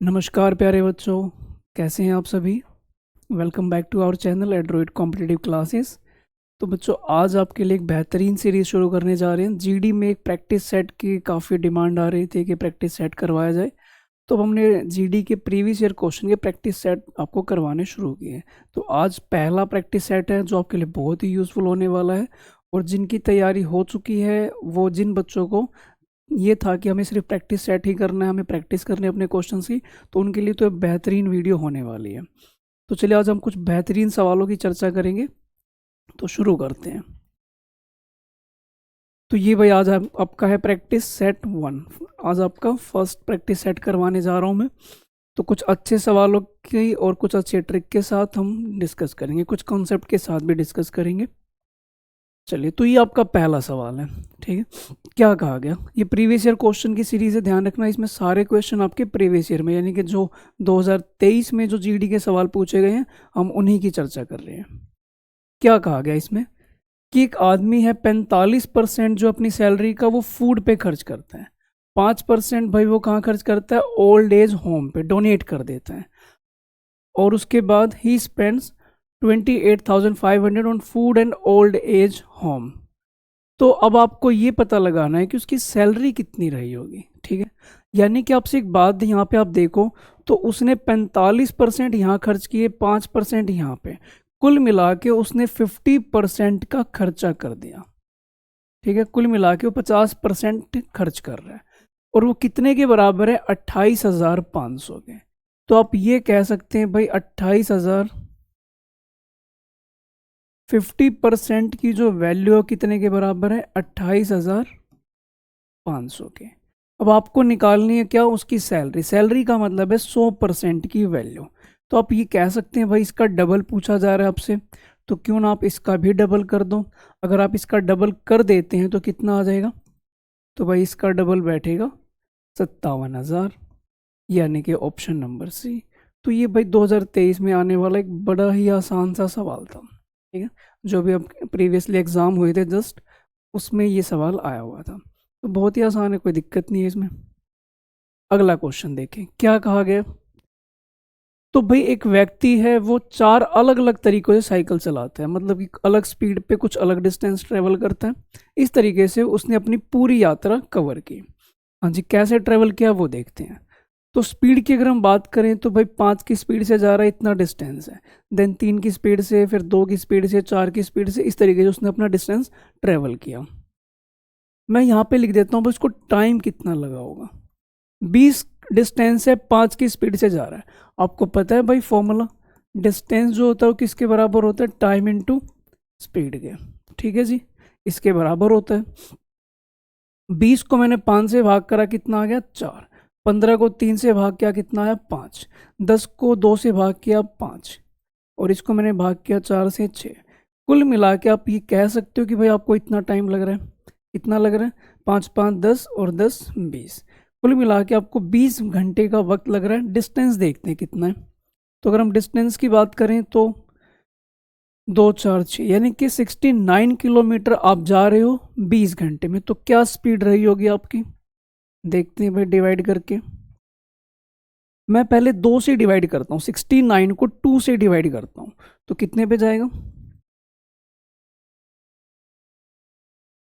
नमस्कार प्यारे बच्चों, कैसे हैं आप सभी। Welcome back to our channel android competitive classes. तो बच्चों, आज आपके लिए एक बेहतरीन सीरीज़ शुरू करने जा रहे हैं। जीडी में एक प्रैक्टिस सेट की काफ़ी डिमांड आ रही थी कि प्रैक्टिस सेट करवाया जाए, तो हमने जीडी के प्रीवियस ईयर क्वेश्चन के प्रैक्टिस सेट आपको करवाने शुरू किए। तो आज पहला प्रैक्टिस सेट है जो आपके लिए बहुत ही यूज़फुल होने वाला है। और जिनकी तैयारी हो चुकी है, वो जिन बच्चों को ये था कि हमें सिर्फ प्रैक्टिस सेट ही करना है, हमें प्रैक्टिस करनी है अपने क्वेश्चंस की, तो उनके लिए तो बेहतरीन वीडियो होने वाली है। तो चलिए आज हम कुछ बेहतरीन सवालों की चर्चा करेंगे, तो शुरू करते हैं। तो ये भाई आज आपका है प्रैक्टिस सेट 1। आज आपका फर्स्ट प्रैक्टिस सेट करवाने जा रहा हूँ मैं। तो कुछ अच्छे सवालों की और कुछ अच्छे ट्रिक के साथ हम डिस्कस करेंगे, कुछ कॉन्सेप्ट के साथ भी डिस्कस करेंगे। चलिए, तो ये आपका पहला सवाल है। ठीक है, क्या कहा गया, ये प्रीवियस ईयर क्वेश्चन की सीरीज है, ध्यान रखना। इसमें सारे क्वेश्चन आपके प्रीवियस ईयर में, यानी कि जो 2023 में जो जीडी के सवाल पूछे गए हैं, हम उन्हीं की चर्चा कर रहे हैं। क्या कहा गया इसमें कि एक आदमी है, 45% जो अपनी सैलरी का वो फूड पे खर्च करता है, 5% भाई वो कहाँ खर्च करता है, ओल्ड एज होम पे डोनेट कर देता है, और उसके बाद he spends 28,500 on food and old age home. तो अब आपको ये पता लगाना है कि उसकी सैलरी कितनी रही होगी। ठीक है, यानी कि आपसे एक बात यहाँ पे आप देखो, तो उसने 45% यहाँ खर्च किए, 5% यहाँ पे, कुल मिला के उसने 50% का खर्चा कर दिया। ठीक है, कुल मिला के वो 50% खर्च कर रहा है, और वो कितने के बराबर है, 28,500 के। तो आप ये कह सकते हैं भाई 28,000, 50% की जो वैल्यू कितने के बराबर है, 28,500 के। अब आपको निकालनी है क्या, उसकी सैलरी। सैलरी का मतलब है 100% की वैल्यू। तो आप ये कह सकते हैं भाई इसका डबल पूछा जा रहा है आपसे, तो क्यों ना आप इसका भी डबल कर दो। अगर आप इसका डबल कर देते हैं तो कितना आ जाएगा, तो भाई इसका डबल बैठेगा 57,000, यानी कि ऑप्शन नंबर सी। तो ये भाई 2023 में आने वाला एक बड़ा ही आसान सा सवाल था। ठीक है, जो भी अब प्रीवियसली एग्जाम हुए थे जस्ट, उसमें ये सवाल आया हुआ था। तो बहुत ही आसान है, कोई दिक्कत नहीं है इसमें। अगला क्वेश्चन देखें क्या कहा गया। तो भाई एक व्यक्ति है, वो 4 अलग अलग तरीकों से साइकिल चलाता है, मतलब कि अलग स्पीड पे कुछ अलग डिस्टेंस ट्रेवल करता है। इस तरीके से उसने अपनी पूरी यात्रा कवर की। हाँ जी, कैसे ट्रेवल किया वो देखते हैं। तो स्पीड की अगर हम बात करें तो भाई 5 की स्पीड से जा रहा है, इतना डिस्टेंस है। देन 3 की स्पीड से, फिर 2 की स्पीड से, 4 की स्पीड से, इस तरीके से उसने अपना डिस्टेंस ट्रेवल किया। मैं यहाँ पे लिख देता हूँ, बस उसको टाइम कितना लगा होगा। 20 डिस्टेंस है, 5 की स्पीड से जा रहा है। आपको पता है भाई फॉर्मूला, डिस्टेंस जो होता है वो किसके बराबर होता है, टाइम इनटू स्पीड के। ठीक है जी, इसके बराबर होता है। 20 को मैंने 5 से भाग करा, कितना आ गया, 4। 15 को 3 से भाग किया, कितना आया, 5। 10 को 2 से भाग किया, 5। और इसको मैंने भाग किया 4 से, 6। कुल मिला के आप ये कह सकते हो कि भाई आपको इतना टाइम लग रहा है। कितना लग रहा है, 5 5 10 और 10 20। कुल मिला के आपको 20 घंटे का वक्त लग रहा है। डिस्टेंस देखते हैं कितना है। तो अगर हम डिस्टेंस की बात करें तो 2 4 6, यानी कि 69 किलोमीटर आप जा रहे हो 20 घंटे में। तो क्या स्पीड रही होगी आपकी, देखते हैं भाई डिवाइड करके। मैं पहले 2 से डिवाइड करता हूँ, 69 को 2 से डिवाइड करता हूँ, तो कितने पे जाएगा,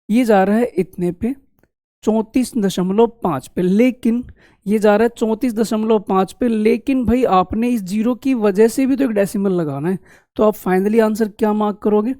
ये जा रहा है इतने पे, 34.5 पे। लेकिन ये जा रहा है 34.5 पे, लेकिन भाई आपने इस जीरो की वजह से भी तो एक डेसिमल लगाना है। तो आप फाइनली आंसर क्या मार्क करोगे,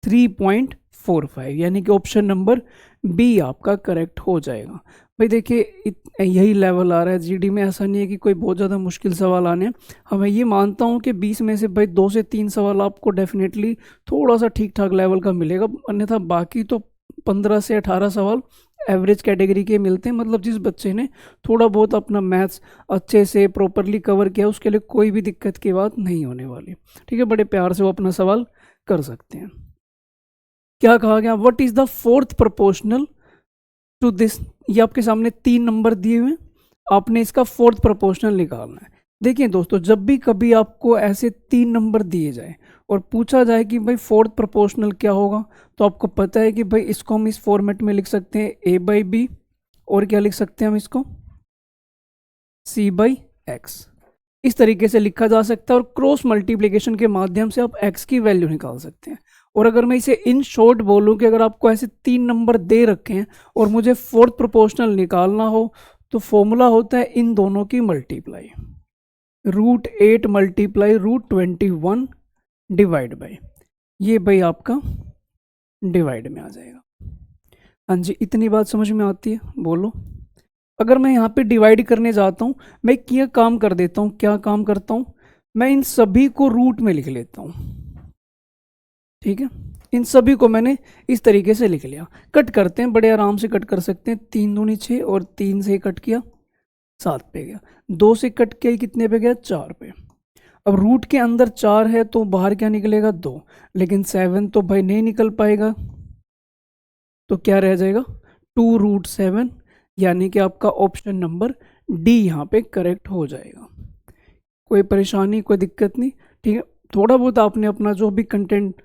3.45, यानी कि ऑप्शन नंबर बी आपका करेक्ट हो जाएगा। भाई देखिए, यही लेवल आ रहा है जीडी में, ऐसा नहीं है कि कोई बहुत ज़्यादा मुश्किल सवाल आने हैं। हमें ये मानता हूँ कि 20 में से भाई 2 से 3 सवाल आपको डेफिनेटली थोड़ा सा ठीक ठाक लेवल का मिलेगा, अन्यथा बाकी तो 15 से 18 सवाल एवरेज कैटेगरी के मिलते हैं। मतलब जिस बच्चे ने थोड़ा बहुत अपना मैथ्स अच्छे से प्रॉपरली कवर किया, उसके लिए कोई भी दिक्कत की बात नहीं होने वाली। ठीक है, बड़े प्यार से वो अपना सवाल कर सकते हैं। क्या कहा गया, what is the fourth proportional to this. ये आपके सामने 3 नंबर दिए हुए, आपने इसका फोर्थ प्रोपोर्शनल निकालना है। देखिए दोस्तों, जब भी कभी आपको ऐसे 3 नंबर दिए जाए और पूछा जाए कि भाई फोर्थ प्रोपोर्शनल क्या होगा, तो आपको पता है कि भाई इसको हम इस फॉर्मेट में लिख सकते हैं a बाई बी, और क्या लिख सकते हैं हम इसको, c बाई एक्स। इस तरीके से लिखा जा सकता है और क्रॉस मल्टीप्लिकेशन के माध्यम से आप एक्स की वैल्यू निकाल सकते हैं। और अगर मैं इसे इन शॉर्ट बोलूं कि अगर आपको ऐसे 3 नंबर दे रखे हैं और मुझे फोर्थ प्रोपोर्शनल निकालना हो तो फॉर्मूला होता है इन दोनों की मल्टीप्लाई, √8 मल्टीप्लाई √21 डिवाइड बाई, ये भाई आपका डिवाइड में आ जाएगा। हाँ जी, इतनी बात समझ में आती है? बोलो। अगर मैं यहाँ पे डिवाइड करने जाता हूँ, मैं क्या काम कर देता हूँ, क्या काम करता हूँ, मैं इन सभी को रूट में लिख लेता हूँ। ठीक है, इन सभी को मैंने इस तरीके से लिख लिया। कट करते हैं, बड़े आराम से कट कर सकते हैं। 3 दूनी 6 और 3 से कट किया 7 पे गया, 2 से कट किया कितने पे गया 4 पे। अब रूट के अंदर 4 है तो बाहर क्या निकलेगा 2, लेकिन 7 तो भाई नहीं निकल पाएगा, तो क्या रह जाएगा 2√7, यानी कि आपका ऑप्शन नंबर डी यहाँ पे करेक्ट हो जाएगा। कोई परेशानी, कोई दिक्कत नहीं? ठीक है, थोड़ा बहुत आपने अपना जो भी कंटेंट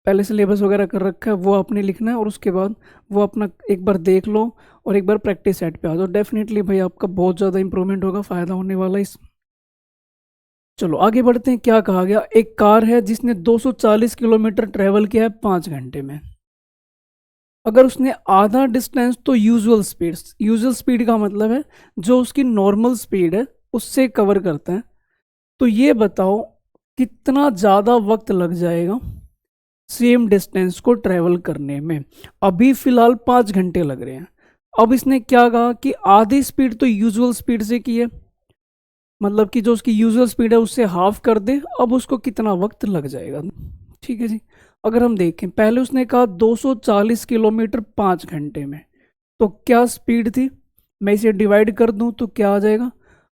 पहले सिलेबस वगैरह कर रखा है वो आपने लिखना है और उसके बाद वो अपना एक बार देख लो और एक बार प्रैक्टिस सेट पे आ जाओ। डेफिनेटली भाई आपका बहुत ज़्यादा इंप्रूवमेंट होगा, फ़ायदा होने वाला है इस। चलो आगे बढ़ते हैं। क्या कहा गया? एक कार है जिसने 240 किलोमीटर ट्रेवल किया है 5 घंटे में। अगर उसने आधा डिस्टेंस तो यूजुअल स्पीड का मतलब है जो उसकी नॉर्मल स्पीड है उससे कवर करता है, तो ये बताओ कितना ज़्यादा वक्त लग जाएगा सेम डिस्टेंस को ट्रेवल करने में। अभी फिलहाल 5 घंटे लग रहे हैं। अब इसने क्या कहा कि आधी स्पीड तो यूजुअल स्पीड से की है, मतलब कि जो उसकी यूजुअल स्पीड है उससे हाफ कर दे, अब उसको कितना वक्त लग जाएगा। ठीक है जी, अगर हम देखें पहले उसने कहा 240 किलोमीटर 5 घंटे में, तो क्या स्पीड थी? मैं इसे डिवाइड कर दूं तो क्या आ जाएगा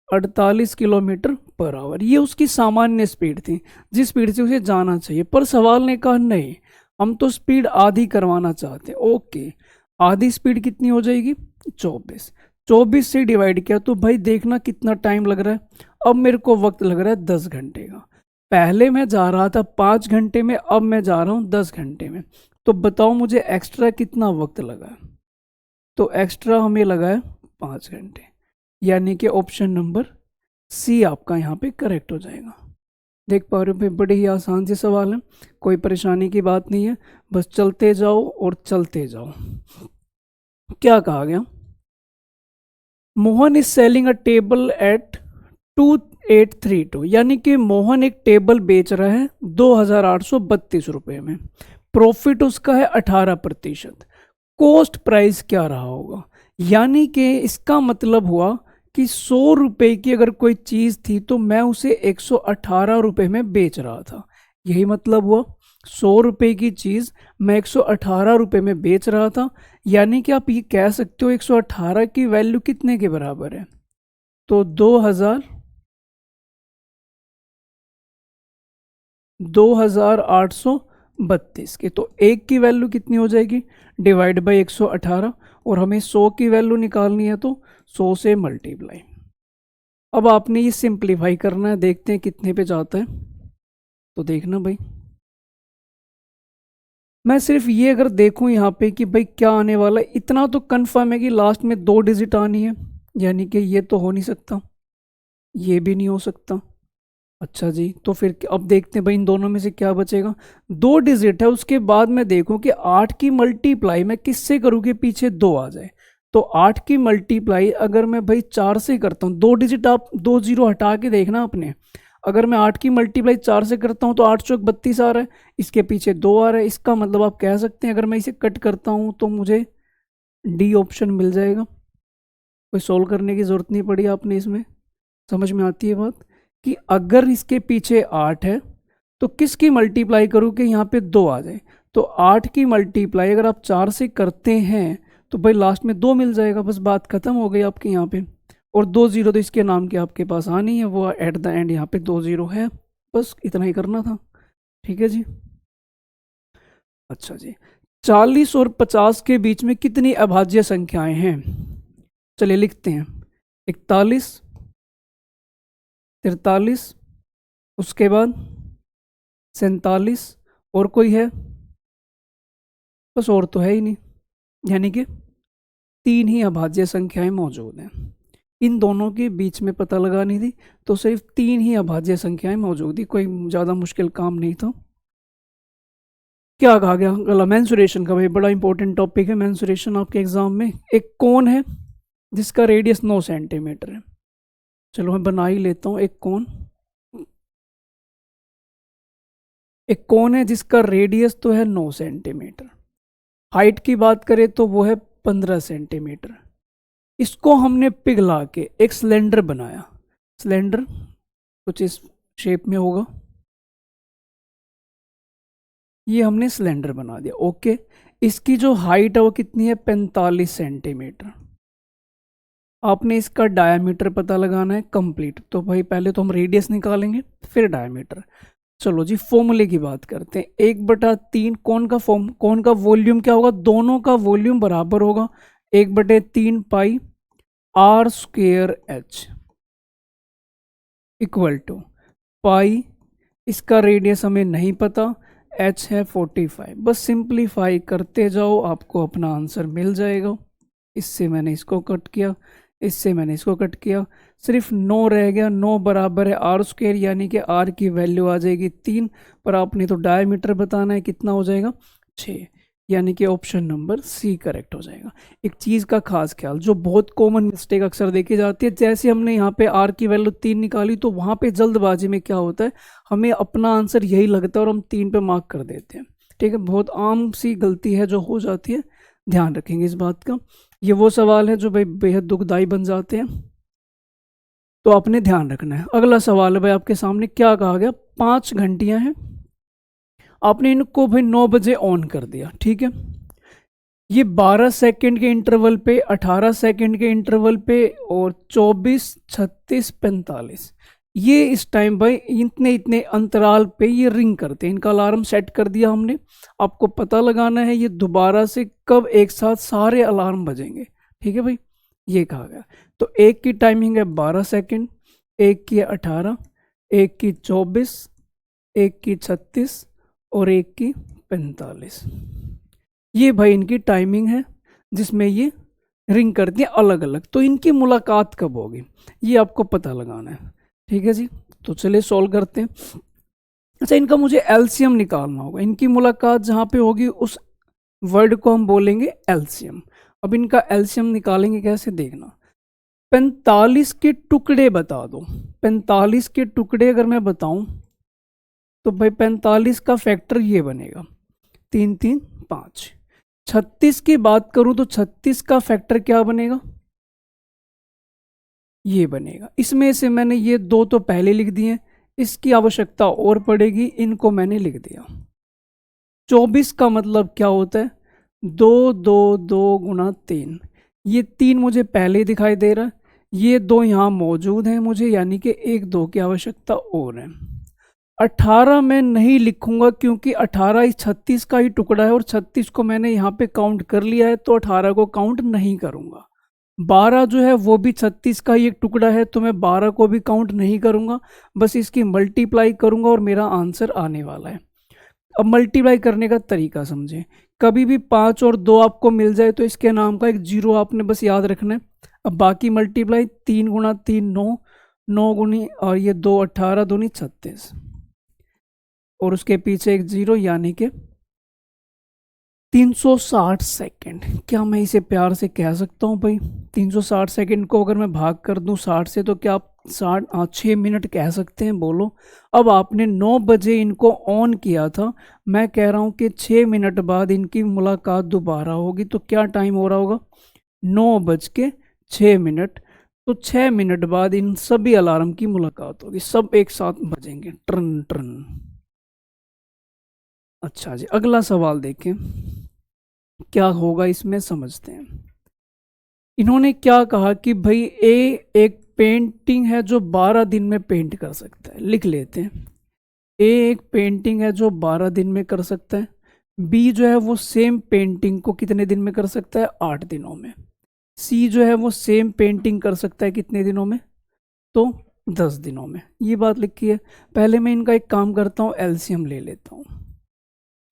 48 किलोमीटर पर आवर। ये उसकी सामान्य स्पीड थी जिस स्पीड से उसे जाना चाहिए, पर सवाल ने कहा नहीं, हम तो स्पीड आधी करवाना चाहते हैं। ओके, आधी स्पीड कितनी हो जाएगी 24। 24 से डिवाइड किया तो भाई देखना कितना टाइम लग रहा है। अब मेरे को वक्त लग रहा है 10 घंटे का। पहले मैं जा रहा था 5 घंटे में, अब मैं जा रहा हूँ 10 घंटे में, तो बताओ मुझे एक्स्ट्रा कितना वक्त लगा है? तो एक्स्ट्रा हमें लगा है 5 घंटे, यानी कि ऑप्शन नंबर सी आपका यहाँ पे करेक्ट हो जाएगा। देख पा रहे हो, बड़े ही आसान से सवाल है, कोई परेशानी की बात नहीं है, बस चलते जाओ और चलते जाओ। क्या कहा गया? Mohan is selling a table at 2832, यानी कि मोहन एक टेबल बेच रहा है 2832 रुपये में। प्रॉफिट उसका है 18%। कॉस्ट प्राइस क्या रहा होगा? यानी कि इसका मतलब हुआ कि 100 रुपये की अगर कोई चीज़ थी तो मैं उसे 118 रुपये में बेच रहा था। यही मतलब हुआ, 100 रुपये की चीज़ मैं 118 रुपये में बेच रहा था। यानी कि आप ये कह सकते हो 118 की वैल्यू कितने के बराबर है? तो 2832 के, तो एक की वैल्यू कितनी हो जाएगी डिवाइड बाई 118, और हमें 100 की वैल्यू निकालनी है तो 100 से मल्टीप्लाई। अब आपने ये सिंप्लीफाई करना है, देखते हैं कितने पे जाता है। तो देखना भाई, मैं सिर्फ ये अगर देखूं यहाँ पे कि भाई क्या आने वाला है, इतना तो कंफर्म है कि लास्ट में 2 डिजिट आनी है, यानी कि ये तो हो नहीं सकता, ये भी नहीं हो सकता। अच्छा जी, तो फिर अब देखते हैं भाई इन दोनों में से क्या बचेगा। 2 डिजिट है, उसके बाद मैं देखूं कि 8 की मल्टीप्लाई मैं किससे करूँ कि पीछे 2 आ जाए। तो 8 की मल्टीप्लाई अगर मैं भाई 4 से करता हूँ, 2 डिजिट आप 2 जीरो हटा के देखना अपने, अगर मैं 8 की मल्टीप्लाई 4 से करता हूँ तो 8 चौक 32 आ रहा है, इसके पीछे 2 आ रहा है। इसका मतलब आप कह सकते हैं अगर मैं इसे कट करता हूँ तो मुझे डी ऑप्शन मिल जाएगा। कोई सोल्व करने की ज़रूरत नहीं पड़ी आपने इसमें। समझ में आती है बात कि अगर इसके पीछे 8 है तो किसकी मल्टीप्लाई करूँ कि यहाँ पे 2 आ जाए। तो 8 की मल्टीप्लाई अगर आप 4 से करते हैं तो भाई लास्ट में 2 मिल जाएगा, बस बात खत्म हो गई आपके यहाँ पे। और 2 जीरो तो इसके नाम के आपके पास आनी है, वो एट द एंड यहाँ पे 2 जीरो है। बस इतना ही करना था। ठीक है जी। अच्छा जी, 40 और 50 के बीच में कितनी अभाज्य संख्याएं हैं? चलिए लिखते हैं। 41, 43, उसके बाद 47, और कोई है? बस और तो है ही नहीं, यानी कि 3 ही अभाज्य संख्याएं मौजूद हैं। इन दोनों के बीच में पता लगानी थी, तो सिर्फ 3 ही अभाज्य संख्याएं मौजूद थी, कोई ज़्यादा मुश्किल काम नहीं था। क्या कहा गया गला मेंसुरेशन का, भाई बड़ा इंपॉर्टेंट टॉपिक है मेंसुरेशन आपके एग्जाम में। एक कोन है जिसका रेडियस 9 सेंटीमीटर है, चलो मैं बना ही लेता हूँ। एक कोन है जिसका रेडियस तो है 9 सेंटीमीटर, हाइट की बात करें तो वो है 15 सेंटीमीटर। इसको हमने पिघला के एक सिलेंडर बनाया, सिलेंडर कुछ इस शेप में होगा, ये हमने सिलेंडर बना दिया। ओके, इसकी जो हाइट है वो कितनी है, 45 सेंटीमीटर। आपने इसका डायमीटर पता लगाना है कंप्लीट, तो भाई पहले तो हम रेडियस निकालेंगे फिर डायमीटर। चलो जी फॉर्मूले की बात करते हैं। 1/3 कौन का वॉल्यूम क्या होगा, दोनों का वॉल्यूम बराबर होगा 1/3 pi r square h equal to pi, इसका रेडियस हमें नहीं पता, एच है 45। बस सिंप्लीफाई करते जाओ, आपको अपना आंसर मिल जाएगा। इससे मैंने इसको कट किया, इससे मैंने इसको कट किया, सिर्फ 9 रह गया। 9 बराबर है आर स्क्वेयर, यानी कि आर की वैल्यू आ जाएगी 3, पर आपने तो डायमीटर बताना है, कितना हो जाएगा 6, यानी कि ऑप्शन नंबर सी करेक्ट हो जाएगा। एक चीज़ का खास ख्याल, जो बहुत कॉमन मिस्टेक अक्सर देखी जाती है, जैसे हमने यहाँ पे आर की वैल्यू 3 निकाली तो वहाँ पे जल्दबाजी में क्या होता है, हमें अपना आंसर यही लगता है और हम 3 पे मार्क कर देते हैं। ठीक है, बहुत आम सी गलती है जो हो जाती है, ध्यान रखेंगे इस बात का। ये वो सवाल है जो भाई बेहद दुखदाई बन जाते हैं, तो आपने ध्यान रखना है। अगला सवाल है भाई आपके सामने, क्या कहा गया, 5 घंटियां हैं, आपने इनको भाई 9 बजे ऑन कर दिया। ठीक है, ये 12 सेकंड के इंटरवल पे, 18 सेकंड के इंटरवल पे और 24, 36, 45, ये इस टाइम भाई इतने इतने अंतराल पे ये रिंग करते हैं। इनका अलार्म सेट कर दिया हमने, आपको पता लगाना है ये दोबारा से कब एक साथ सारे अलार्म बजेंगे। ठीक है भाई, ये कहा गया। तो एक की टाइमिंग है 12 सेकंड, एक की 18, एक की 24, एक की 36 और एक की 45। ये भाई इनकी टाइमिंग है जिसमें ये रिंग करती हैं अलग अलग। तो इनकी मुलाकात कब होगी ये आपको पता लगाना है। ठीक है जी, तो चलिए सॉल्व करते हैं। अच्छा, इनका मुझे एलसीएम निकालना होगा। इनकी मुलाकात जहाँ पे होगी उस वर्ड को हम बोलेंगे एलसीएम। अब इनका एलसीएम निकालेंगे कैसे, देखना। 45 के टुकड़े बता दो, 45 के टुकड़े अगर मैं बताऊं तो भाई 45 का फैक्टर ये बनेगा 3 3 5। 36 की बात करूं तो 36 का फैक्टर क्या बनेगा, ये बनेगा। इसमें से मैंने ये 2 तो पहले लिख दिए, इसकी आवश्यकता और पड़ेगी, इनको मैंने लिख दिया। 24 का मतलब क्या होता है, 2 2 2 गुना 3, ये 3 मुझे पहले दिखाई दे रहा है, ये 2 यहाँ मौजूद हैं मुझे, यानी कि 1 2 की आवश्यकता और है। 18 मैं नहीं लिखूंगा क्योंकि 18 इस 36 का ही टुकड़ा है और 36 को मैंने यहाँ पे काउंट कर लिया है, तो 18 को काउंट नहीं करूंगा। 12 जो है वो भी 36 का ही एक टुकड़ा है, तो मैं 12 को भी काउंट नहीं करूंगा, बस इसकी मल्टीप्लाई करूंगा और मेरा आंसर आने वाला है। अब मल्टीप्लाई करने का तरीका समझें। कभी भी 5 और 2 आपको मिल जाए तो इसके नाम का एक जीरो आपने बस याद रखना है। अब बाकी मल्टीप्लाई, 3 गुना 3 9, 9 गुनी और ये 2 18 दूनी 36 और उसके पीछे एक जीरो, यानी कि 360 सेकंड। क्या मैं इसे प्यार से कह सकता हूँ भाई, 360 सेकंड को अगर मैं भाग कर दूं 60 से तो क्या आप 6 मिनट कह सकते हैं, बोलो। अब आपने 9 बजे इनको ऑन किया था, मैं कह रहा हूँ कि 6 मिनट बाद इनकी मुलाकात दोबारा होगी, तो क्या टाइम हो रहा होगा, 9:06। तो 6 मिनट बाद इन सभी अलार्म की मुलाकात होगी, सब एक साथ बजेंगे ट्रन ट्रन। अच्छा जी, अगला सवाल देखें क्या होगा इसमें, समझते हैं। इन्होंने क्या कहा कि भाई ए एक पेंटिंग है जो 12 दिन में पेंट कर सकता है, लिख लेते हैं। ए एक पेंटिंग है जो 12 दिन में कर सकता है, बी जो है वो सेम पेंटिंग को कितने दिन में कर सकता है, 8 दिनों में, सी जो है वो सेम पेंटिंग कर सकता है कितने दिनों में, तो 10 दिनों में। ये बात लिखी है। पहले मैं इनका एक काम करता हूँ, एलसीएम ले लेता हूँ।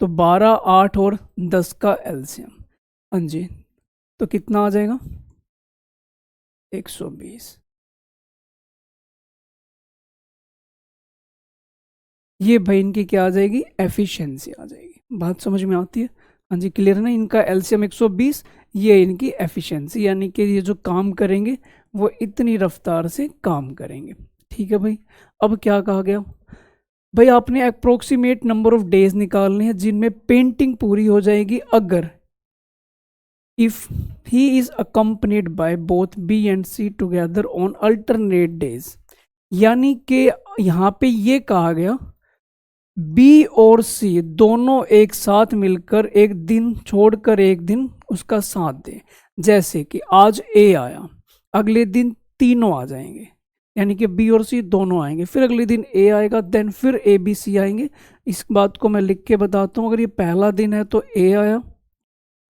तो 12 8 और 10 का एलसीएम, हाँ जी, तो कितना आ जाएगा 120। ये भाई इनकी क्या आ जाएगी, एफिशिएंसी आ जाएगी। बात समझ में आती है? हाँ जी, क्लियर है ना? इनका एलसीएम 120, ये इनकी एफिशिएंसी, यानी कि ये जो काम करेंगे वो इतनी रफ्तार से काम करेंगे। ठीक है भाई। अब क्या कहा गया भाई, आपने अप्रोक्सीमेट नंबर ऑफ डेज निकालने हैं जिनमें पेंटिंग पूरी हो जाएगी अगर if he is accompanied by both B and C together on alternate days. यानी कि यहाँ पे ये कहा गया बी और सी दोनों एक साथ मिलकर एक दिन छोड़कर एक दिन उसका साथ दें। जैसे कि आज ए आया, अगले दिन तीनों आ जाएंगे, यानी कि बी और सी दोनों आएंगे, फिर अगले दिन ए आएगा, देन फिर ए बी सी आएंगे। इस बात को मैं लिख के बताता हूँ। अगर ये पहला दिन है तो ए आया,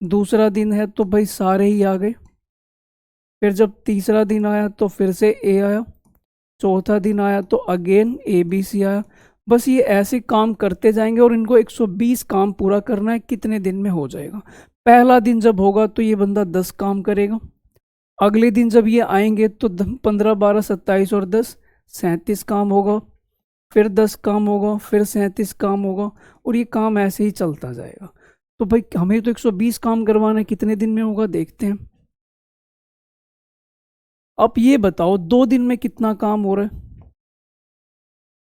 दूसरा दिन है तो भाई सारे ही आ गए, फिर जब तीसरा दिन आया तो फिर से ए आया, चौथा दिन आया तो अगेन ए बी सी आया। बस ये ऐसे काम करते जाएंगे और इनको 120 काम पूरा करना है। कितने दिन में हो जाएगा? पहला दिन जब होगा तो ये बंदा 10 काम करेगा, अगले दिन जब ये आएंगे तो 15 12 27 और 10 37 काम होगा, फिर 10 काम होगा, फिर 37 काम होगा, और ये काम ऐसे ही चलता जाएगा। तो भाई हमें तो 120 काम करवाना है, कितने दिन में होगा देखते हैं। आप ये बताओ 2 दिन में कितना काम हो रहा है?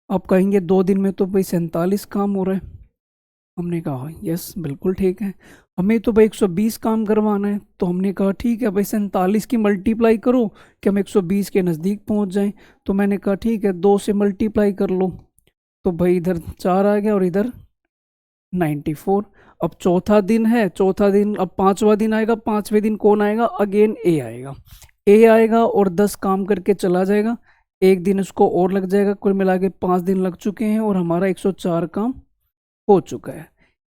आप कहेंगे 2 दिन में तो भाई 47 काम हो रहा है। हमने कहा यस बिल्कुल ठीक है, हमें तो भाई 120 काम करवाना है। तो हमने कहा ठीक है भाई 47 की मल्टीप्लाई करो कि हम 120 के नज़दीक पहुंच जाएं। तो मैंने कहा ठीक है 2 से मल्टीप्लाई कर लो, तो भाई इधर 4 आ गया और इधर 94। अब चौथा दिन है, चौथा दिन, अब पांचवा दिन आएगा, पांचवें दिन कौन आएगा? अगेन ए आएगा। ए आएगा और 10 काम करके चला जाएगा, एक दिन उसको और लग जाएगा, कुल मिला के 5 दिन लग चुके हैं और हमारा 104 काम हो चुका है।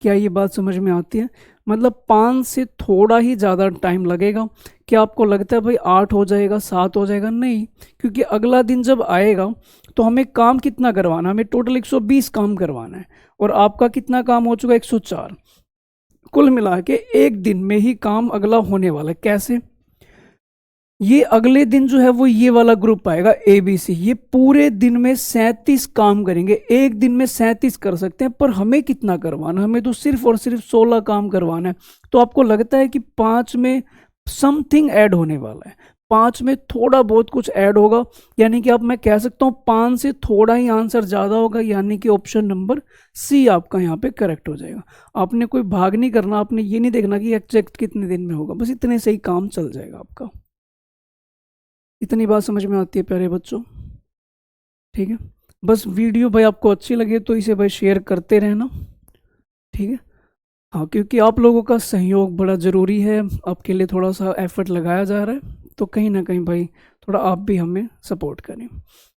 क्या ये बात समझ में आती है? मतलब 5 से थोड़ा ही ज़्यादा टाइम लगेगा। क्या आपको लगता है भाई 8 हो जाएगा, 7 हो जाएगा? नहीं, क्योंकि अगला दिन जब आएगा तो हमें काम कितना करवाना है? हमें टोटल 120 काम करवाना है और आपका कितना काम हो चुका है? 104। कुल मिला के एक दिन में ही काम अगला होने वाला है। कैसे? ये अगले दिन जो है वो ये वाला ग्रुप आएगा ए बी सी, ये पूरे दिन में 37 काम करेंगे। एक दिन में 37 कर सकते हैं, पर हमें कितना करवाना? हमें तो सिर्फ और सिर्फ 16 काम करवाना है। तो आपको लगता है कि 5 में समथिंग ऐड होने वाला है, 5 में थोड़ा बहुत कुछ ऐड होगा, यानी कि अब मैं कह सकता हूँ 5 से थोड़ा ही आंसर ज़्यादा होगा, यानी कि ऑप्शन नंबर सी आपका यहाँ पे करेक्ट हो जाएगा। आपने कोई भाग नहीं करना, आपने ये नहीं देखना कि एग्जैक्ट कितने दिन में होगा, बस इतने से ही काम चल जाएगा आपका। इतनी बात समझ में आती है प्यारे बच्चों? ठीक है, बस वीडियो भाई आपको अच्छी लगे तो इसे भाई शेयर करते रहना। ठीक है, हाँ, क्योंकि आप लोगों का सहयोग बड़ा ज़रूरी है, आपके लिए थोड़ा सा एफर्ट लगाया जा रहा है, तो कहीं ना कहीं भाई थोड़ा आप भी हमें सपोर्ट करें।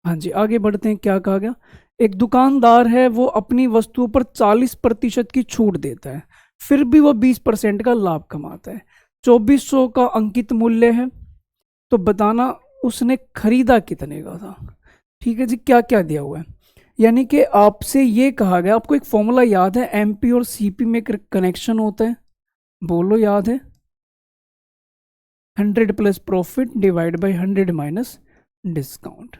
हाँ जी, आगे बढ़ते हैं। क्या कहा गया? एक दुकानदार है, वो अपनी वस्तुओं पर 40% की छूट देता है, फिर भी वो 20% का लाभ कमाता है। 2400 का अंकित मूल्य है, तो बताना उसने खरीदा कितने का था। ठीक है जी, क्या क्या दिया हुआ है? यानी कि आपसे ये कहा गया, आपको एक फॉर्मूला याद है, एमपी और सीपी में कनेक्शन होता है, बोलो याद है? 100 plus profit divide by 100 minus discount.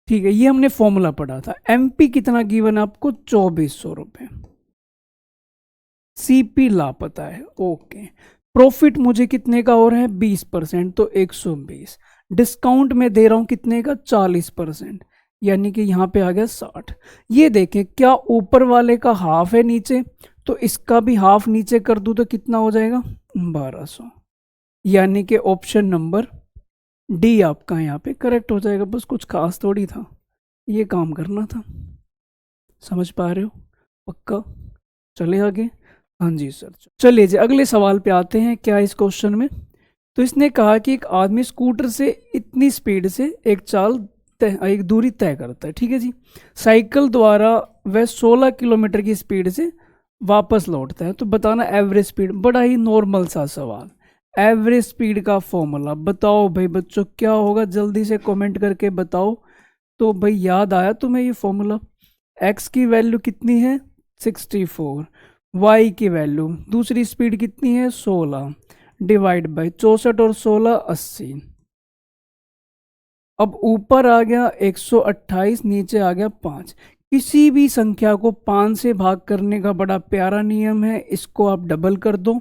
ठीक है, ये हमने फॉर्मूला पढ़ा था। एमपी कितना गिवन है आपको? 2400 रुपये। सीपी लापता है, ओके। प्रॉफिट मुझे कितने का हो रहा है? 20%, तो 120। डिस्काउंट में दे रहा हूं कितने का? 40%, यानी कि यहाँ पे आ गया 60। ये देखें, क्या ऊपर वाले का हाफ है नीचे, तो इसका भी हाफ नीचे कर दूं तो कितना हो जाएगा? 1200। यानी कि ऑप्शन नंबर डी आपका यहाँ पे करेक्ट हो जाएगा। बस कुछ खास थोड़ी था, ये काम करना था। समझ पा रहे हो? पक्का? चले आगे। हाँ जी सर, चलिए जी अगले सवाल पे आते हैं। क्या इस क्वेश्चन में, तो इसने कहा कि एक आदमी स्कूटर से इतनी स्पीड से एक दूरी तय करता है। ठीक है जी, साइकिल द्वारा वह 16 किलोमीटर की स्पीड से वापस लौटता है, तो बताना एवरेज स्पीड। बड़ा ही नॉर्मल सा सवाल, एवरेज स्पीड का फॉर्मूला बताओ भाई बच्चों, क्या होगा? जल्दी से कमेंट करके बताओ। तो भाई याद आया तुम्हें ये फॉर्मूला? एक्स की वैल्यू कितनी है? 64, वाई की वैल्यू दूसरी स्पीड कितनी है? 16, डिवाइड बाई 64 और 16 80। अब ऊपर आ गया 128, नीचे आ गया 5। किसी भी संख्या को 5 से भाग करने का बड़ा प्यारा नियम है, इसको आप डबल कर दो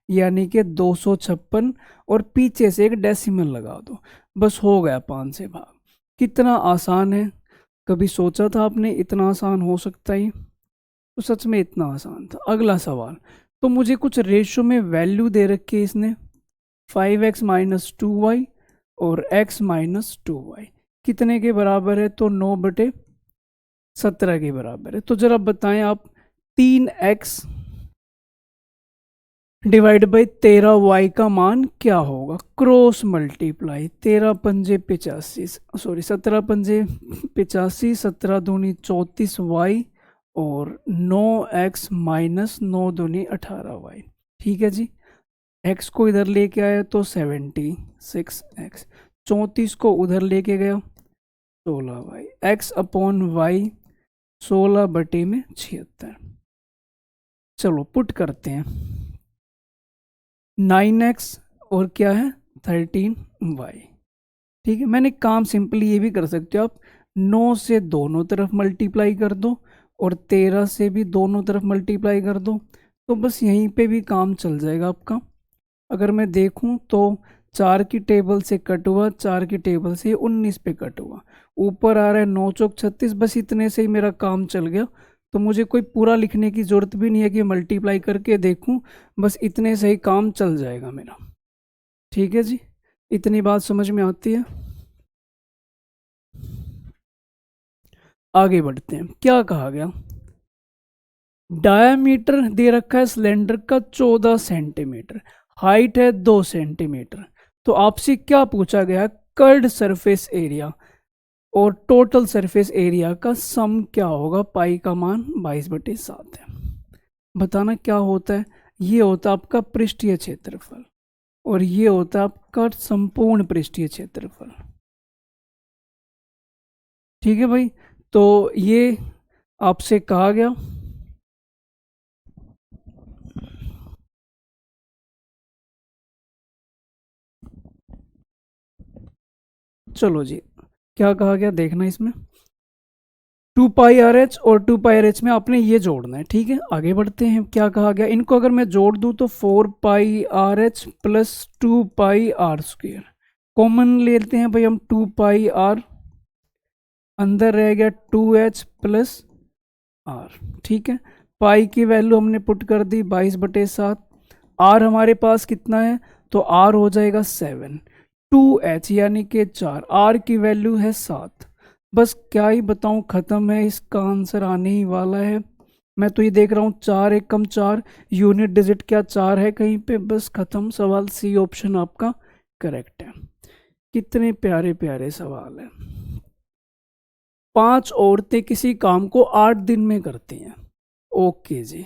यानी कि 256 और पीछे से एक डेसिमल लगा दो, बस हो गया 5 से भाग। कितना आसान है, कभी सोचा था आपने इतना आसान हो सकता है? तो सच में इतना आसान था। अगला सवाल, तो मुझे कुछ रेशो में वैल्यू दे रखी है इसने, 5x माइनस 2y और x माइनस 2y कितने के बराबर है? तो 9/17 के बराबर है। तो जरा बताएं आप, 3x डिवाइड बाई 13y का मान क्या होगा? क्रॉस मल्टीप्लाई, 13×5 = 85, सॉरी 17×5 = 85, 17×2 = 34y और 9x माइनस 9×2 = 18y। ठीक है जी, x को इधर लेके आया तो 76x, 34 को उधर लेके गया 16y, x अपॉन वाई 16/76। चलो पुट करते हैं, 9x और क्या है 13y। ठीक है, मैंने काम सिंपली ये भी कर सकते हो आप, 9 से दोनों तरफ मल्टीप्लाई कर दो और 13 से भी दोनों तरफ मल्टीप्लाई कर दो, तो बस यहीं पे भी काम चल जाएगा आपका। अगर मैं देखूं तो 4 की टेबल से कट हुआ, 4 की टेबल से 19 पे कट हुआ, ऊपर आ रहा है 9 चौक 36, बस इतने से ही मेरा काम चल गया। तो मुझे कोई पूरा लिखने की ज़रूरत भी नहीं है कि मल्टीप्लाई करके देखूं, बस इतने से ही काम चल जाएगा मेरा। ठीक है जी, इतनी बात समझ में आती है? आगे बढ़ते हैं, क्या कहा गया? डायामीटर दे रखा है सिलेंडर का 14 सेंटीमीटर, हाइट है 2 सेंटीमीटर। तो आपसे क्या पूछा गया? कर्ड सरफेस एरिया और टोटल सरफेस एरिया का सम क्या होगा? पाई का मान 22/7 है। बताना क्या होता है? ये होता है आपका पृष्ठीय क्षेत्रफल और ये होता है आपका संपूर्ण पृष्ठीय क्षेत्रफल। ठीक है भाई, तो ये आपसे कहा गया। चलो जी, क्या कहा गया देखना इसमें, 2πRh और 2πRh में आपने ये जोड़ना है। ठीक है, आगे बढ़ते हैं, क्या कहा गया? इनको अगर मैं जोड़ दूं तो 4πRh प्लस 2πr², कॉमन लेते हैं भाई हम 2πr, अंदर रह गया 2h प्लस r। ठीक है, पाई की वैल्यू हमने पुट कर दी 22/7, r हमारे पास कितना है? तो r हो जाएगा 7, 2h यानी कि 4, r की वैल्यू है 7। बस क्या ही बताऊं, खत्म है, इसका आंसर आने ही वाला है। मैं तो ये देख रहा हूँ 4 1 कम 4, यूनिट डिजिट क्या 4 है कहीं पे? बस खत्म सवाल, सी ऑप्शन आपका करेक्ट है। कितने प्यारे प्यारे सवाल है। 5 औरतें किसी काम को 8 दिन में करती हैं। ओके जी,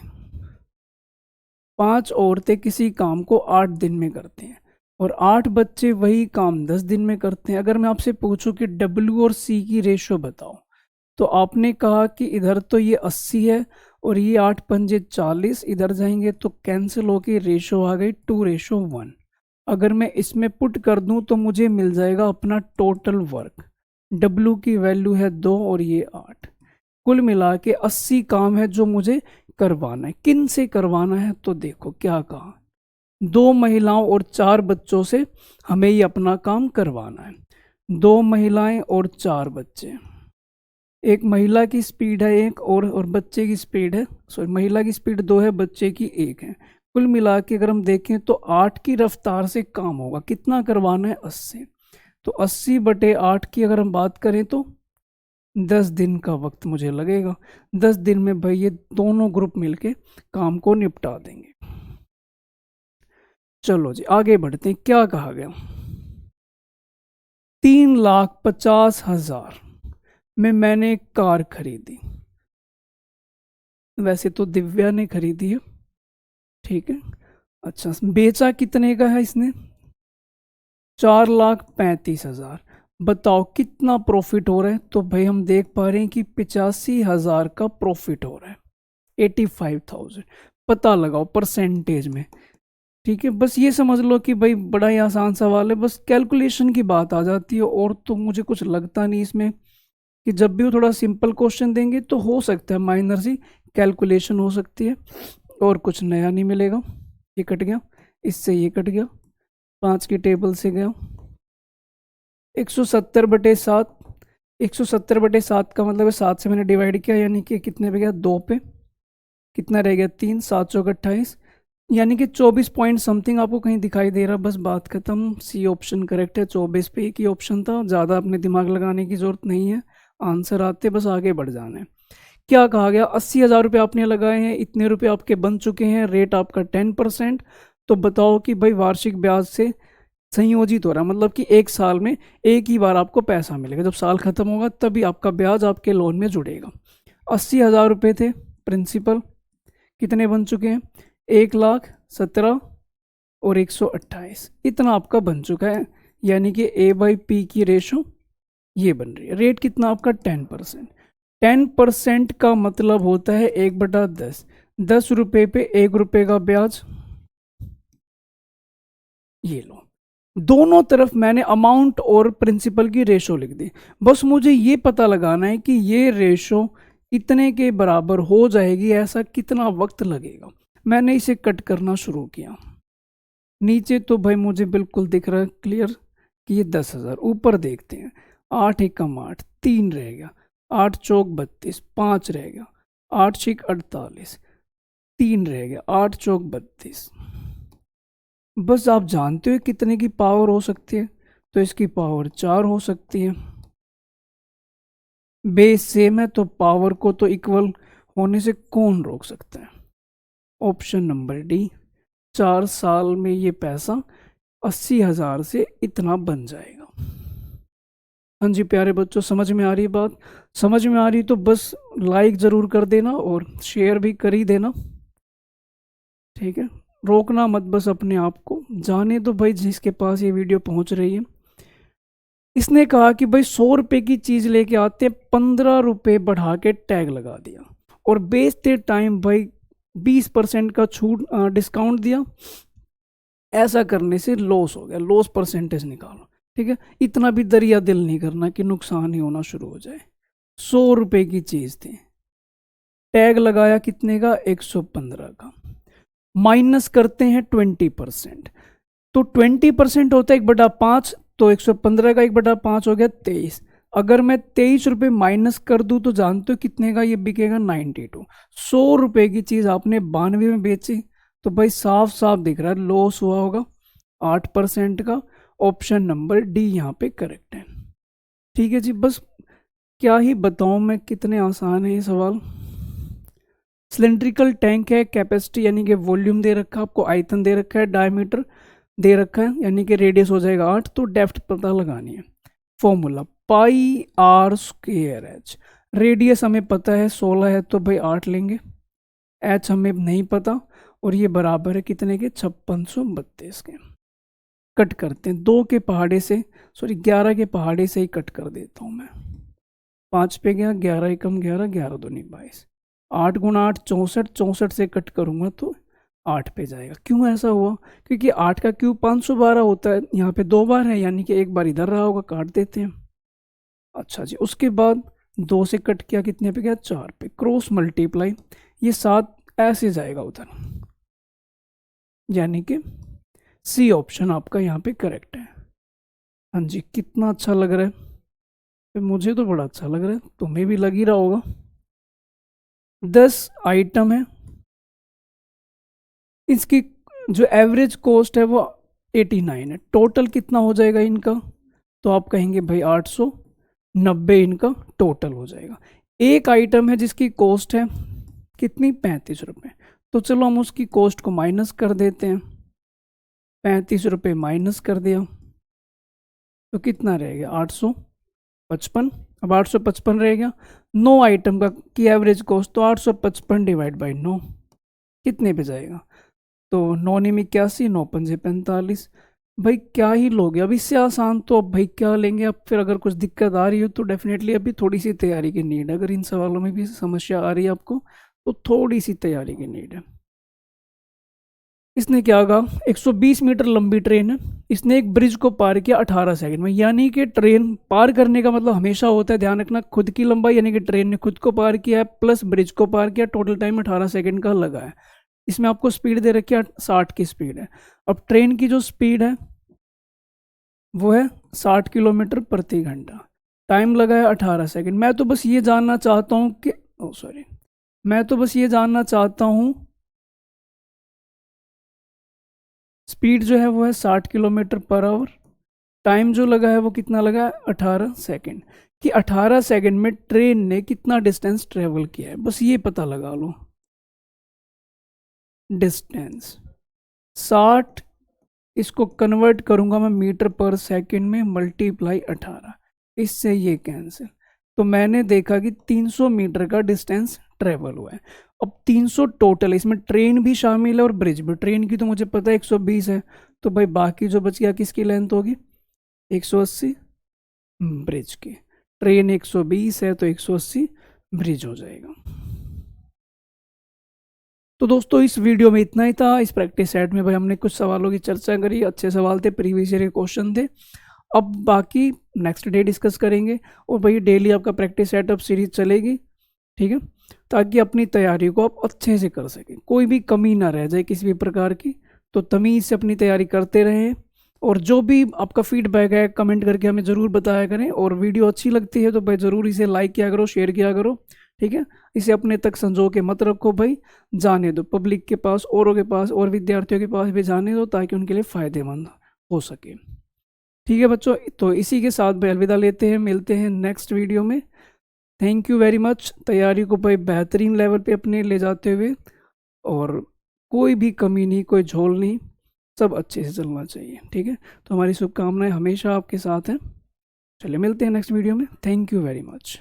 5 औरतें किसी काम को 8 दिन में करती हैं और 8 बच्चे वही काम 10 दिन में करते हैं। अगर मैं आपसे पूछूं कि W और C की रेशो बताओ, तो आपने कहा कि इधर तो ये 80 है और ये 8×5 = 40, इधर जाएंगे तो कैंसिल होके रेशो आ गई 2:1। अगर मैं इसमें पुट कर दूं तो मुझे मिल जाएगा अपना टोटल वर्क, W की वैल्यू है 2 और ये 8, कुल मिला के 80 काम है जो मुझे करवाना है। किन से करवाना है? तो देखो क्या कहा, 2 महिलाओं और 4 बच्चों से हमें ये अपना काम करवाना है। 2 महिलाएं और 4 बच्चे, एक महिला की स्पीड है 1 और बच्चे की स्पीड है, सॉरी महिला की स्पीड 2 है, बच्चे की 1 है। कुल मिला के अगर हम देखें तो 8 की रफ्तार से काम होगा, कितना करवाना है? 80। तो 80/8 की अगर हम बात करें तो 10 दिन का वक्त मुझे लगेगा। 10 दिन में भाई ये दोनों ग्रुप मिलके काम को निपटा देंगे। चलो जी आगे बढ़ते हैं, क्या कहा गया? 3,50,000 में मैंने एक कार खरीदी, वैसे तो दिव्या ने खरीदी है, ठीक है। अच्छा, बेचा कितने का है इसने? 4,35,000। बताओ कितना प्रॉफिट हो रहा है? तो भाई हम देख पा रहे हैं कि 85,000 का प्रॉफिट हो रहा है, 85,000। पता लगाओ परसेंटेज में, ठीक है, बस ये समझ लो कि भाई बड़ा ही आसान सवाल है, बस कैलकुलेशन की बात आ जाती है, और तो मुझे कुछ लगता नहीं इसमें कि जब भी वो थोड़ा सिंपल क्वेश्चन देंगे तो हो सकता है माइनर सी कैलकुलेशन हो सकती है, और कुछ नया नहीं मिलेगा। ये कट गया, इससे ये कट गया, 5 की टेबल से गया 170/7। 170/7 का मतलब है 7 से मैंने डिवाइड किया, यानी कि कितने पे गया, 2 पे। कितना रह गया, 3, 7 चौक 28, यानी कि 24 पॉइंट समथिंग आपको कहीं दिखाई दे रहा। बस बात खत्म, सी ऑप्शन करेक्ट है। 24 पे एक ही ऑप्शन था, ज़्यादा अपने दिमाग लगाने की जरूरत नहीं है, आंसर आते बस आगे बढ़ जाना है। क्या कहा गया, 80,000 रुपये आपने लगाए हैं, इतने रुपए आपके बन चुके हैं, रेट आपका 10%। तो बताओ कि भाई वार्षिक ब्याज से संयोजित हो रहा है, मतलब कि एक साल में एक ही बार आपको पैसा मिलेगा, जब साल खत्म होगा तभी आपका ब्याज आपके लोन में जुड़ेगा। 80,000 रुपये थे प्रिंसिपल, कितने बन चुके हैं, 1,17,000 और 128, इतना आपका बन चुका है। यानी कि A/P की रेशो ये बन रही है। रेट कितना आपका, 10%। 10% का मतलब होता है 1/10। 10 रुपये पे 1 रुपये का ब्याज। ये लो, दोनों तरफ मैंने अमाउंट और प्रिंसिपल की रेशो लिख दी। बस मुझे ये पता लगाना है कि ये रेशो इतने के बराबर हो जाएगी, ऐसा कितना वक्त लगेगा। मैंने इसे कट करना शुरू किया। नीचे तो भाई मुझे बिल्कुल दिख रहा है क्लियर कि ये 10,000। ऊपर देखते हैं, 8 एकम 8, 3 रह गया, 8 चौक 32, 5 रह गया, 8 छिक 48, 3 रह गया, 8 चौक 32। बस आप जानते हो कितने की पावर हो सकती है, तो इसकी पावर 4 हो सकती है। बेस सेम है तो पावर को तो इक्वल होने से कौन रोक सकता है। ऑप्शन नंबर डी, 4 साल में ये पैसा 80,000 से इतना बन जाएगा। हाँ जी प्यारे बच्चों, समझ में आ रही बात? समझ में आ रही तो बस लाइक ज़रूर कर देना और शेयर भी कर ही देना, ठीक है। रोकना मत बस अपने आप को, जाने दो भाई जिसके पास ये वीडियो पहुंच रही है। इसने कहा कि भाई 100 रुपए की चीज़ लेके आते हैं, 15 रुपए बढ़ा के टैग लगा दिया, और बेचते टाइम भाई 20% का छूट डिस्काउंट दिया। ऐसा करने से लॉस हो गया, लॉस परसेंटेज निकालो, ठीक है। इतना भी दरिया दिल नहीं करना कि नुकसान ही होना शुरू हो जाए। 100 रुपए की चीज थी, टैग लगाया कितने का, 115 का। माइनस करते हैं 20%, तो 20% होता है 1/5, तो 115 का 1/5 हो गया 23। अगर मैं 23 रुपये माइनस कर दूं तो जानते हो कितने का ये बिकेगा, 92। 100 रुपए की चीज आपने 92 में बेची, तो भाई साफ साफ दिख रहा है लॉस हुआ होगा 8% का। ऑप्शन नंबर डी यहाँ पे करेक्ट है। ठीक है जी, बस क्या ही बताऊं मैं, कितने आसान है ये सवाल। सिलेंड्रिकल टैंक है, कैपेसिटी यानी कि वॉल्यूम दे रखा है आपको, आयतन दे रखा है, डायमीटर दे रखा है यानी कि रेडियस हो जाएगा 8, तो डेप्थ पता लगानी है। Formula πr²h। रेडियस हमें पता है 16 है, तो भाई 8 लेंगे। एच हमें नहीं पता, और ये बराबर है कितने के, 5632 के। कट करते हैं, 2 के पहाड़े से, सॉरी 11 के पहाड़े से ही कट कर देता हूँ मैं। 5 पे गया, 11 एकम 11, 11 दूनी 22, 8 गुणा 8 64, 64 से कट करूंगा तो 8 पे जाएगा। क्यों ऐसा हुआ, क्योंकि 8 का क्यूब 512 होता है, यहाँ पे 2 बार है, यानी कि एक बार इधर रहा होगा, काट देते हैं। अच्छा जी, उसके बाद 2 से कट किया, कितने पे गया, 4 पे, क्रॉस मल्टीप्लाई, ये 7 ऐसे जाएगा उधर, यानी कि सी ऑप्शन आपका यहाँ पे करेक्ट है। हाँ जी, कितना अच्छा लग रहा है, मुझे तो बड़ा अच्छा लग रहा है, तुम्हें भी लग ही रहा होगा। 10 आइटम है, इसकी जो एवरेज कॉस्ट है वो 89 है। टोटल कितना हो जाएगा इनका, तो आप कहेंगे भाई 890 इनका टोटल हो जाएगा। एक आइटम है जिसकी कॉस्ट है कितनी, 35 रुपये। तो चलो हम उसकी कॉस्ट को माइनस कर देते हैं, 35 रुपये माइनस कर दिया तो कितना रहेगा, 855। अब 855 रह गया, 9 आइटम का की एवरेज कॉस्ट, तो 855 डिवाइड बाई 9 कितने पे जाएगा, तो 9 9 81, 9 5 45। भाई क्या ही लोगे, अब इससे आसान तो अब भाई क्या लेंगे। अब फिर अगर कुछ दिक्कत आ रही हो तो डेफिनेटली अभी थोड़ी सी तैयारी की नीड है। अगर इन सवालों में भी समस्या आ रही है आपको, तो थोड़ी सी तैयारी की नीड है। इसने क्या कहा, 120 मीटर लंबी ट्रेन है, इसने एक ब्रिज को पार किया 18 सेकंड में। यानी कि ट्रेन पार करने का मतलब हमेशा होता है, ध्यान रखना, खुद की लंबाई, यानी कि ट्रेन ने खुद को पार किया है प्लस ब्रिज को पार किया, टोटल टाइम 18 सेकंड का लगा है। इसमें आपको स्पीड दे रखी है 60 की स्पीड है। अब ट्रेन की जो स्पीड है वो है 60 किलोमीटर प्रति घंटा, टाइम लगा है 18 सेकंड। मैं तो बस ये जानना चाहता हूँ कि सॉरी, मैं तो बस ये जानना चाहता हूँ स्पीड जो है वो है 60 किलोमीटर पर आवर, टाइम जो लगा है वो कितना लगा है 18 सेकंड, कि 18 सेकंड में ट्रेन ने कितना डिस्टेंस ट्रेवल किया है, बस ये पता लगा लो। डिस्टेंस 60, इसको कन्वर्ट करूंगा मैं मीटर पर सेकंड में, मल्टीप्लाई 18, इससे ये कैंसिल। तो मैंने देखा कि 300 मीटर का डिस्टेंस ट्रेवल हुआ है। अब 300 टोटल, इसमें ट्रेन भी शामिल है और ब्रिज भी। ट्रेन की तो मुझे पता है 120 है, तो भाई बाकी जो बच गया किसकी लेंथ होगी, 180 ब्रिज की। ट्रेन 120 है तो 180 ब्रिज हो जाएगा। तो दोस्तों इस वीडियो में इतना ही था। इस प्रैक्टिस सेट में भाई हमने कुछ सवालों की चर्चा करी, अच्छे सवाल थे, प्रीवियस ईयर के क्वेश्चन थे। अब बाकी नेक्स्ट डे डिस्कस करेंगे। और भाई डेली आपका प्रैक्टिस सेटअप सीरीज चलेगी, ठीक है, ताकि अपनी तैयारी को आप अच्छे से कर सकें, कोई भी कमी ना रह जाए किसी भी प्रकार की। तो तमीज़ से अपनी तैयारी करते रहें, और जो भी आपका फीडबैक है कमेंट करके हमें ज़रूर बताया करें। और वीडियो अच्छी लगती है तो भाई ज़रूर इसे लाइक किया करो, शेयर किया करो, ठीक है। इसे अपने तक संजो के मत रखो भाई, जाने दो पब्लिक के पास, औरों के पास, और विद्यार्थियों के पास भी जाने दो, ताकि उनके लिए फ़ायदेमंद हो सके। ठीक है बच्चों, तो इसी के साथ भाई अलविदा लेते हैं, मिलते हैं नेक्स्ट वीडियो में। Thank you very much. तैयारी को भाई बेहतरीन लेवल पे अपने ले जाते हुए, और कोई भी कमी नहीं, कोई झोल नहीं, सब अच्छे से चलना चाहिए, ठीक है। तो हमारी शुभकामनाएं हमेशा आपके साथ हैं। चलिए मिलते हैं नेक्स्ट वीडियो में। Thank you very much.